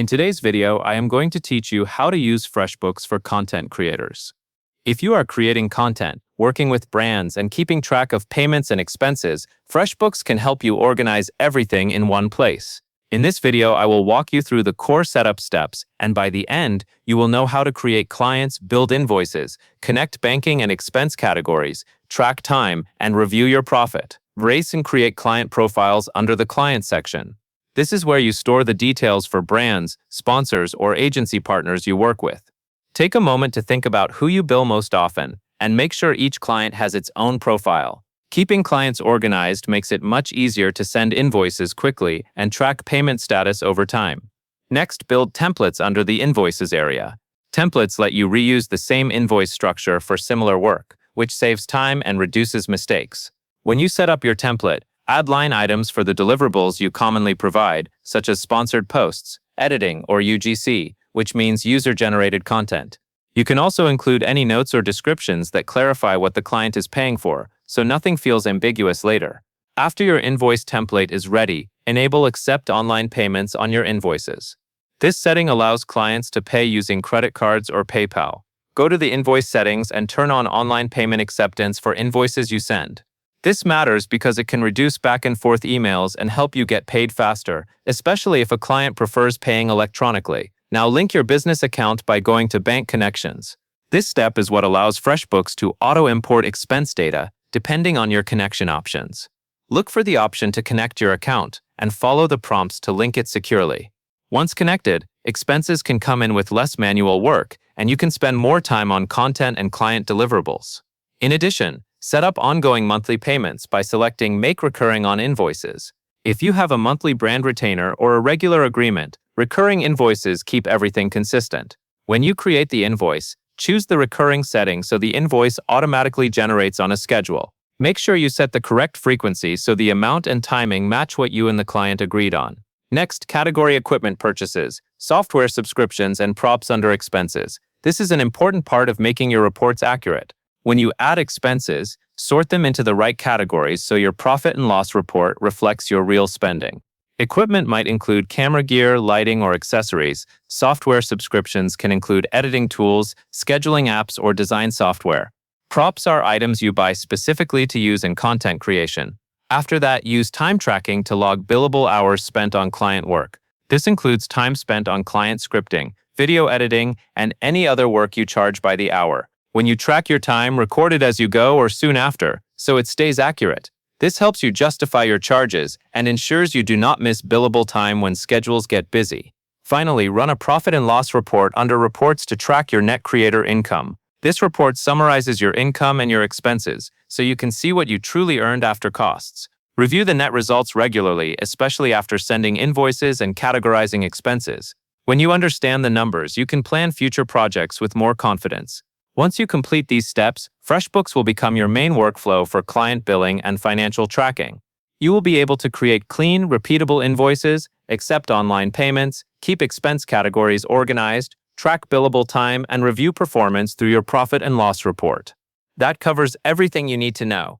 In today's video, I am going to teach you how to use Freshbooks for content creators. If you are creating content, working with brands, and keeping track of payments and expenses, Freshbooks can help you organize everything in one place. In this video, I will walk you through the core setup steps, and by the end, you will know how to create clients, build invoices, connect banking and expense categories, track time, and review your profit. Raise and create client profiles under the Client section. This is where you store the details for brands, sponsors, or agency partners you work with. Take a moment to think about who you bill most often, and make sure each client has its own profile. Keeping clients organized makes it much easier to send invoices quickly and track payment status over time. Next, build templates under the Invoices area. Templates let you reuse the same invoice structure for similar work, which saves time and reduces mistakes. When you set up your template, add line items for the deliverables you commonly provide, such as sponsored posts, editing, or UGC, which means user-generated content. You can also include any notes or descriptions that clarify what the client is paying for, so nothing feels ambiguous later. After your invoice template is ready, enable Accept Online Payments on your invoices. This setting allows clients to pay using credit cards or PayPal. Go to the invoice settings and turn on online payment acceptance for invoices you send. This matters because it can reduce back-and-forth emails and help you get paid faster, especially if a client prefers paying electronically. Now link your business account by going to Bank Connections. This step is what allows Freshbooks to auto-import expense data, depending on your connection options. Look for the option to connect your account and follow the prompts to link it securely. Once connected, expenses can come in with less manual work, and you can spend more time on content and client deliverables. In addition, set up ongoing monthly payments by selecting Make Recurring on Invoices. If you have a monthly brand retainer or a regular agreement, recurring invoices keep everything consistent. When you create the invoice, choose the recurring setting so the invoice automatically generates on a schedule. Make sure you set the correct frequency so the amount and timing match what you and the client agreed on. Next, category equipment purchases, software subscriptions, and props under expenses. This is an important part of making your reports accurate. When you add expenses, sort them into the right categories so your profit and loss report reflects your real spending. Equipment might include camera gear, lighting, or accessories. Software subscriptions can include editing tools, scheduling apps, or design software. Props are items you buy specifically to use in content creation. After that, use time tracking to log billable hours spent on client work. This includes time spent on client scripting, video editing, and any other work you charge by the hour. When you track your time, record it as you go or soon after, so it stays accurate. This helps you justify your charges and ensures you do not miss billable time when schedules get busy. Finally, run a profit and loss report under Reports to track your net creator income. This report summarizes your income and your expenses, so you can see what you truly earned after costs. Review the net results regularly, especially after sending invoices and categorizing expenses. When you understand the numbers, you can plan future projects with more confidence. Once you complete these steps, Freshbooks will become your main workflow for client billing and financial tracking. You will be able to create clean, repeatable invoices, accept online payments, keep expense categories organized, track billable time, and review performance through your profit and loss report. That covers everything you need to know.